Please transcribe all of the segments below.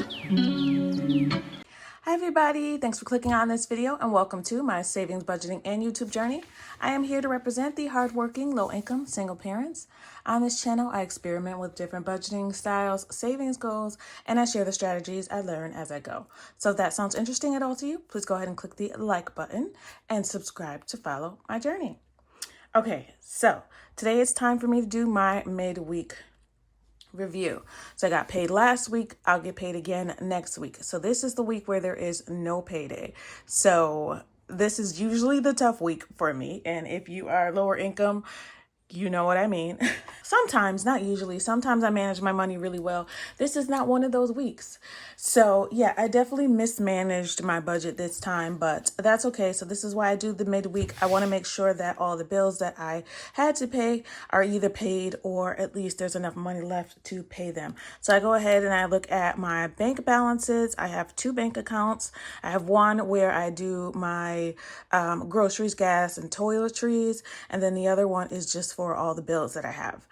Hi everybody, thanks for clicking on this video and welcome to my savings, budgeting, and YouTube journey. I am here to represent the hardworking, low-income single parents. On this channel, I experiment with different budgeting styles, savings goals, and I share the strategies I learn as I go. So if that sounds interesting at all to you, please go ahead and click the like button and subscribe to follow my journey. Okay, so today it's time for me to do my midweek review. So I got paid last week. I'll get paid again next week. So this is the week where there is no payday. So this is usually the tough week for me. And if you are lower income, you know what I mean. Sometimes, not usually, sometimes I manage my money really well. This is not one of those weeks. So yeah, I definitely mismanaged my budget this time, but that's okay. So this is why I do the midweek. I want to make sure that all the bills that I had to pay are either paid or at least there's enough money left to pay them. So I go ahead and I look at my bank balances. I have two bank accounts. I have one where I do my groceries, gas, and toiletries, and then the other one is just for all the bills that I have.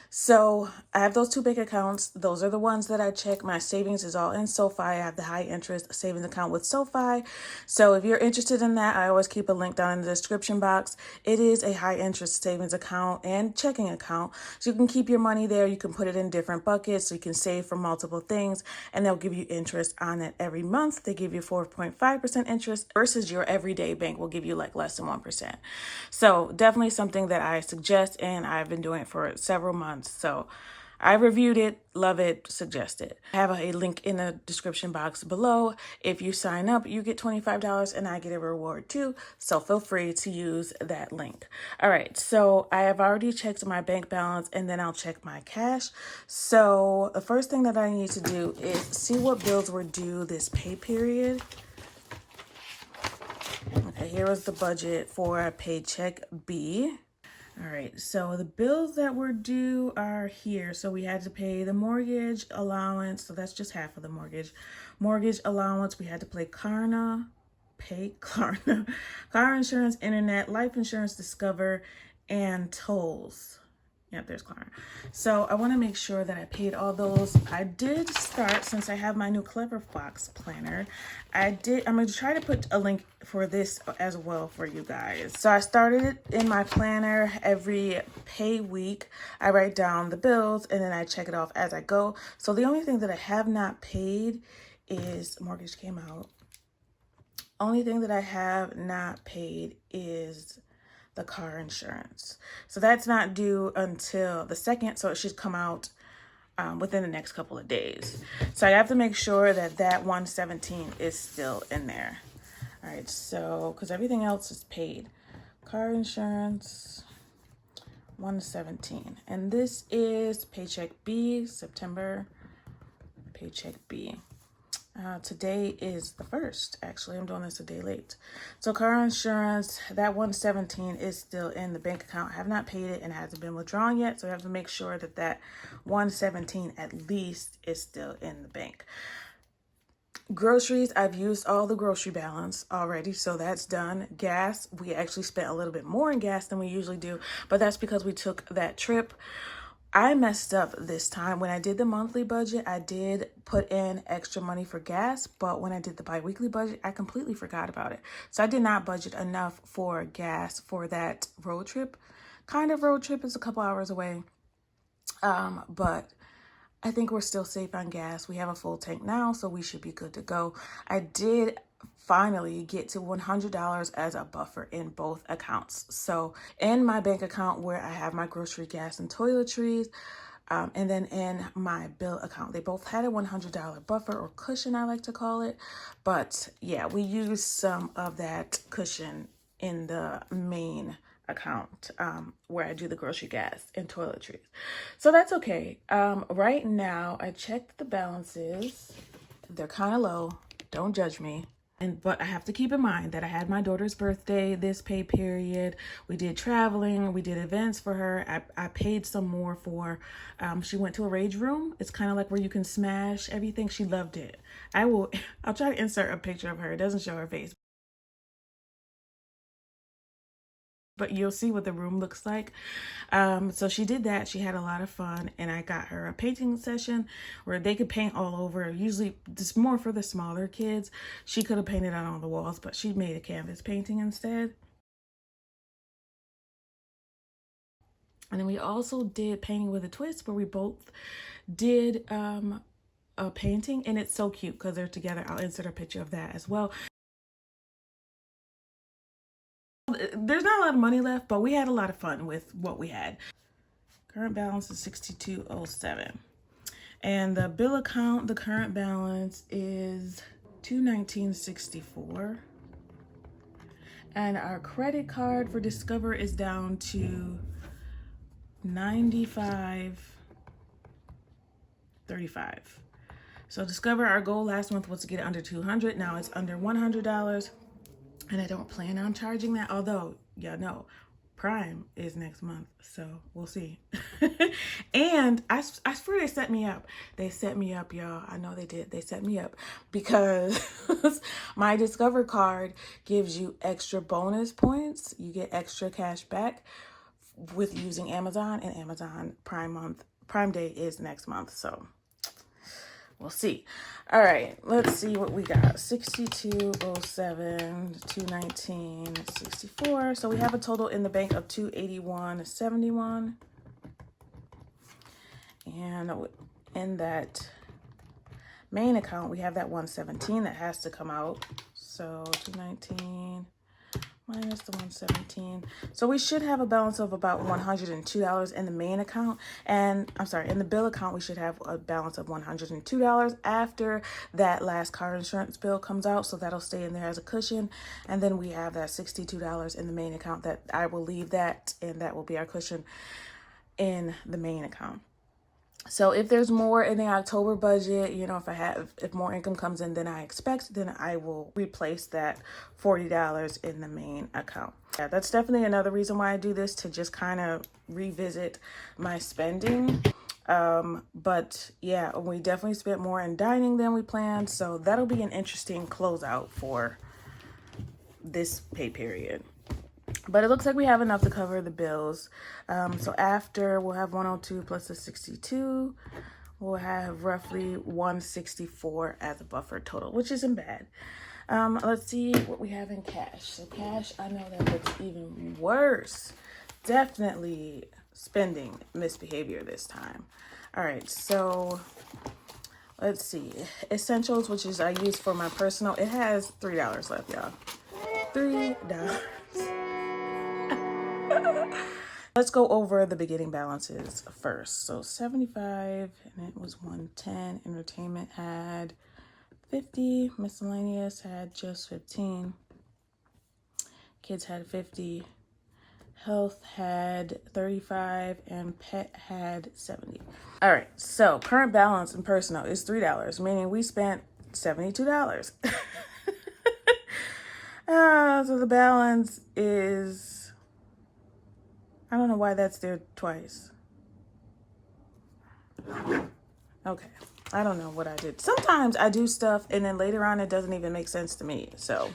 So I have those two bank accounts. Those are the ones that I check. My savings is all in SoFi. I have the high interest savings account with SoFi. So if you're interested in that, I always keep a link down in the description box. It is a high interest savings account and checking account. So you can keep your money there. You can put it in different buckets so you can save for multiple things and they'll give you interest on it every month. They give you 4.5% interest versus your everyday bank will give you like less than 1%. So definitely something that I suggest and I've been doing it for several months. So I reviewed it, love it, suggest it. I have a link in the description box below. If you sign up, you get $25 and I get a reward too. So feel free to use that link. All right, so I have already checked my bank balance and then I'll check my cash. So the first thing that I need to do is see what bills were due this pay period. Okay, here was the budget for paycheck B. All right, so the bills that were due are here. So we had to pay the mortgage allowance. So that's just half of the mortgage allowance. We had to pay Klarna, car insurance, internet, life insurance, Discover, and tolls. Yep, there's Klarna. So I want to make sure that I paid all those. I did start, since I have my new Clever Fox planner, I'm going to try to put a link for this as well for you guys. So I started it in my planner. Every pay week, I write down the bills and then I check it off as I go. So the only thing that I have not paid is, mortgage came out. Only thing that I have not paid is the car insurance. So that's not due until the 2nd, so it should come out within the next couple of days. So I have to make sure that that 117 is still in there. All right, so because everything else is paid. Car insurance, 117. And this is paycheck B, September, paycheck B. Today is the 1st. Actually, I'm doing this a day late. So car insurance, that 117 is still in the bank account. I have not paid it and it hasn't been withdrawn yet. So I have to make sure that that 117 at least is still in the bank. Groceries, I've used all the grocery balance already, so that's done. Gas, we actually spent a little bit more in gas than we usually do, but that's because we took that trip. I messed up this time. When I did the monthly budget, I did put in extra money for gas, but when I did the bi-weekly budget, I completely forgot about it. So I did not budget enough for gas for that road trip. Kind of road trip, is a couple hours away, but I think we're still safe on gas. We have a full tank now, so we should be good to go. I did finally get to $100 as a buffer in both accounts. So in my bank account where I have my grocery, gas, and toiletries, and then in my bill account, they both had a $100 buffer or cushion, I like to call it. But yeah, we used some of that cushion in the main account where I do the grocery, gas, and toiletries. So that's okay. Right now, I checked the balances. They're kind of low. Don't judge me. But I have to keep in mind that I had my daughter's birthday this pay period. We did traveling, we did events for her. I paid some more for, she went to a rage room. It's kind of like where you can smash everything. She loved it. I'll try to insert a picture of her. It doesn't show her face. but you'll see what the room looks like. So she did that. She had a lot of fun, and I got her a painting session where they could paint all over. Usually it's more for the smaller kids. She could have painted on all the walls, but she made a canvas painting instead. And then we also did painting with a twist, where we both did a painting, and it's so cute because they're together. I'll insert a picture of that as well. There's not a lot of money left, but we had a lot of fun with what we had. Current balance is $62.07. And the bill account, the current balance is $219.64. And our credit card for Discover is down to $95.35. So Discover, our goal last month was to get it under $200. Now it's under $100. And I don't plan on charging that, although, y'all know, Prime is next month, so we'll see. And I swear they set me up. They set me up, y'all. I know they did. They set me up because my Discover card gives you extra bonus points. You get extra cash back with using Amazon, and Amazon Prime Day is next month, so we'll see. All right, let's see what we got. 6207, 219.64. So we have a total in the bank of 281.71. And in that main account, we have that 117 that has to come out. So 219 minus the 117. So we should have a balance of about $102 in the main account. And I'm sorry, in the bill account, we should have a balance of $102 after that last car insurance bill comes out. So that'll stay in there as a cushion. And then we have that $62 in the main account that I will leave that, and that will be our cushion in the main account. So if there's more in the October budget, you know, if more income comes in than I expect, then I will replace that $40 in the main account. Yeah, that's definitely another reason why I do this, to just kind of revisit my spending. But yeah, we definitely spent more in dining than we planned. So that'll be an interesting closeout for this pay period. But it looks like we have enough to cover the bills. So after, we'll have 102 plus the 62. We'll have roughly 164 as a buffer total, which isn't bad. Let's see what we have in cash. So cash, I know that looks even worse. Definitely spending misbehavior this time. All right, so let's see. Essentials, which is I use for my personal, it has $3 left, y'all. $3. Let's go over the beginning balances first. So 75, and it was 110. Entertainment had 50. Miscellaneous had just 15. Kids had 50. Health had 35, and pet had 70. All right, so current balance in personal is $3, meaning we spent $72. So the balance is, I don't know why that's there twice. Okay, I don't know what I did. Sometimes I do stuff and then later on it doesn't even make sense to me. So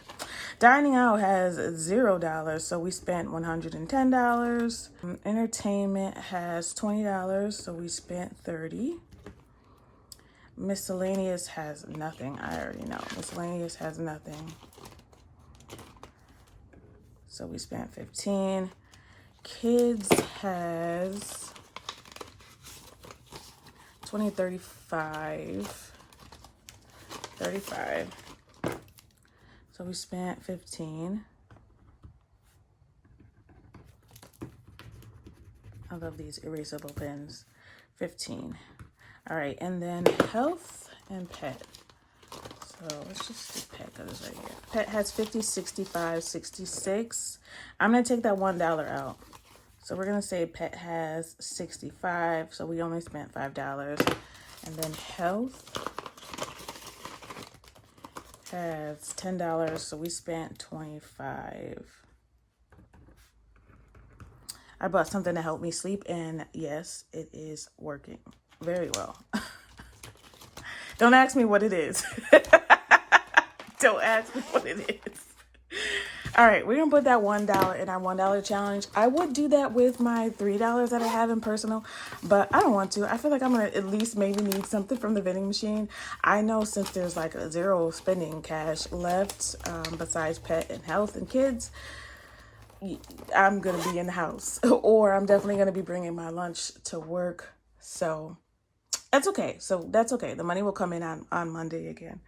dining out has $0, so we spent $110. Entertainment has $20, so we spent $30. Miscellaneous has nothing. I already know. Miscellaneous has nothing, so we spent $15. Kids has 20, 35. So we spent 15. I love these erasable pens. 15. All right, and then health and pet. So let's just do pet because it's right here. Pet has 50, 65, 66. I'm going to take that $1 out. So we're going to say pet has 65. So we only spent $5. And then health has $10. So we spent $25. I bought something to help me sleep. And yes, it is working very well. Don't ask me what it is. Don't ask me what it is. All right, we're gonna put that $1 in our $1 challenge. I would do that with my $3 that I have in personal, but I don't want to. I feel like I'm gonna at least maybe need something from the vending machine. I know since there's like a zero spending cash left, besides pet and health and kids, I'm gonna be in the house, or I'm definitely gonna be bringing my lunch to work. So that's okay. The money will come in on Monday again.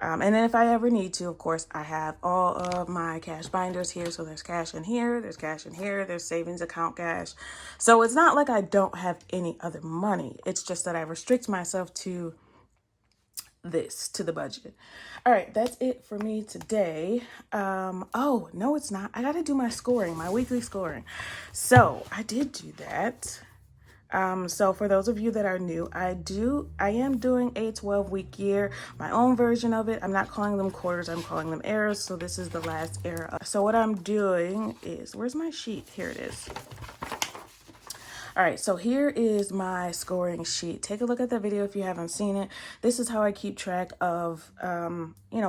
And then if I ever need to, of course, I have all of my cash binders here. So there's cash in here, there's cash in here, there's savings account cash. So it's not like I don't have any other money. It's just that I restrict myself to the budget. All right, that's it for me today. Oh, no, it's not. I got to do my scoring, my weekly scoring. So I did do that. So for those of you that are new, I am doing a 12-week year, my own version of it. I'm not calling them quarters, I'm calling them eras. So this is the last era. So what I'm doing is, where's my sheet? Here it is. All right, so here is my scoring sheet. Take a look at the video if you haven't seen it. This is how I keep track of,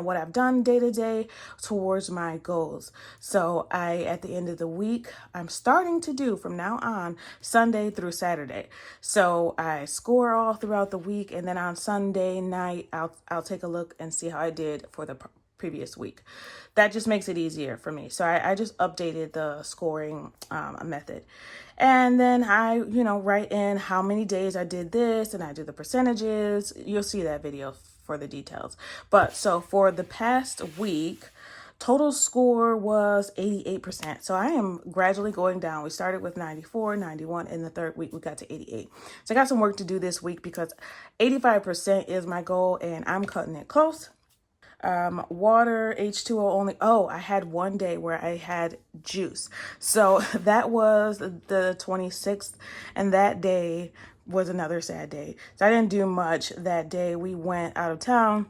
what I've done day to day towards my goals. So at the end of the week, I'm starting to do from now on Sunday through Saturday. So I score all throughout the week, and then on Sunday night, I'll take a look and see how I did for the previous week. That just makes it easier for me. So I just updated the scoring method. And then I, write in how many days I did this, and I do the percentages. You'll see that video for the details. But so for the past week, total score was 88%. So I am gradually going down. We started with 94, 91. In the third week, we got to 88. So I got some work to do this week because 85% is my goal, and I'm cutting it close. Water, H2O only. Oh, I had one day where I had juice. So that was the 26th. And that day was another sad day. So I didn't do much that day. We went out of town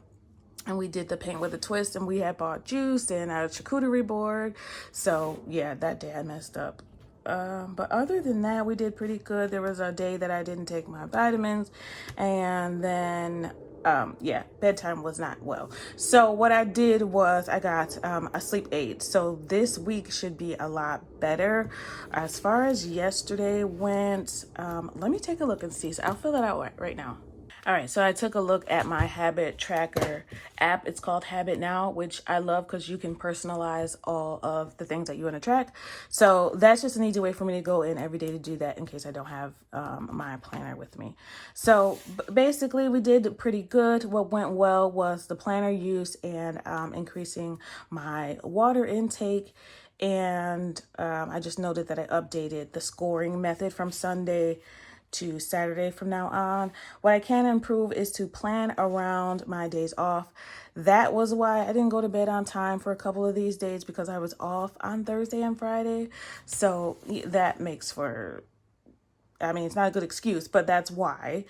and we did the paint with a twist, and we had bought juice and a charcuterie board. So yeah, that day I messed up. But other than that, we did pretty good. There was a day that I didn't take my vitamins, and then bedtime was not well. So what I did was I got a sleep aid. So this week should be a lot better. As far as yesterday went, let me take a look and see. So I'll fill it out right now. All right, so I took a look at my habit tracker app. It's called Habit Now, which I love because you can personalize all of the things that you want to track. So that's just an easy way for me to go in every day to do that in case I don't have my planner with me. So basically, we did pretty good. What went well was the planner use and increasing my water intake. And I just noted that I updated the scoring method from Sunday to Saturday from now on. What I can improve is to plan around my days off. That was why I didn't go to bed on time for a couple of these days, because I was off on Thursday and Friday. So that makes for, it's not a good excuse, but that's why.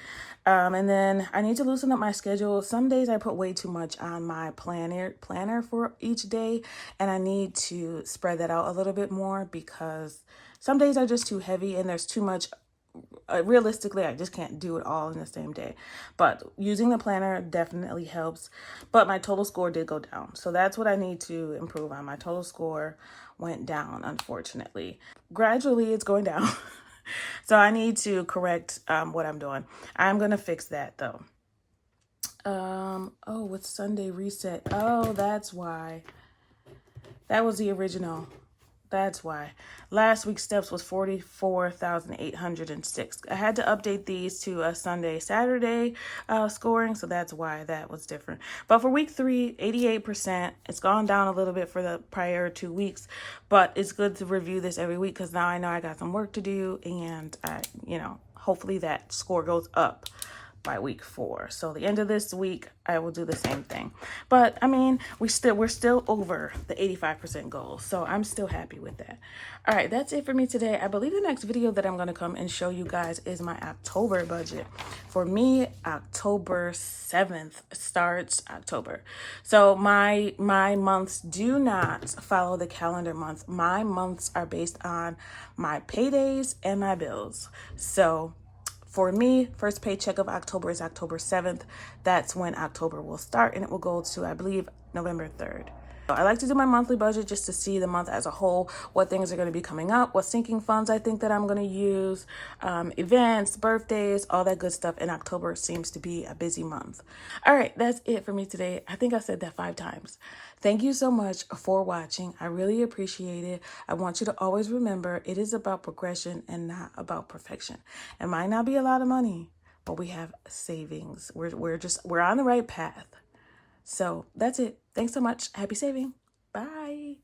And then I need to loosen up my schedule. Some days I put way too much on my planner for each day, and I need to spread that out a little bit more because some days are just too heavy and there's too much. Realistically, I just can't do it all in the same day. But using the planner definitely helps. But my total score did go down. So that's what I need to improve on. My total score went down, unfortunately. Gradually, it's going down. So I need to correct what I'm doing. I'm going to fix that, though. With Sunday reset. Oh, that's why. That was the original. That's why. Last week's steps was 44,806. I had to update these to a Saturday scoring, so that's why that was different. But for week 3, 88%. It's gone down a little bit for the prior 2 weeks, but it's good to review this every week because now I know I got some work to do, and hopefully that score goes up by week 4. So the end of this week, I will do the same thing. But we're still over the 85% goal. So I'm still happy with that. All right, that's it for me today. I believe the next video that I'm going to come and show you guys is my October budget. For me, October 7th starts October. So my months do not follow the calendar month. My months are based on my paydays and my bills. So for me, first paycheck of October is October 7th. That's when October will start, and it will go to, I believe, November 3rd. I like to do my monthly budget just to see the month as a whole, what things are going to be coming up, what sinking funds I think that I'm going to use, events, birthdays, all that good stuff. And October seems to be a busy month. All right, that's it for me today. I think I said that 5 times. Thank you so much for watching. I really appreciate it. I want you to always remember it is about progression and not about perfection. It might not be a lot of money, but we have savings. We're on the right path. So that's it. Thanks so much. Happy saving. Bye.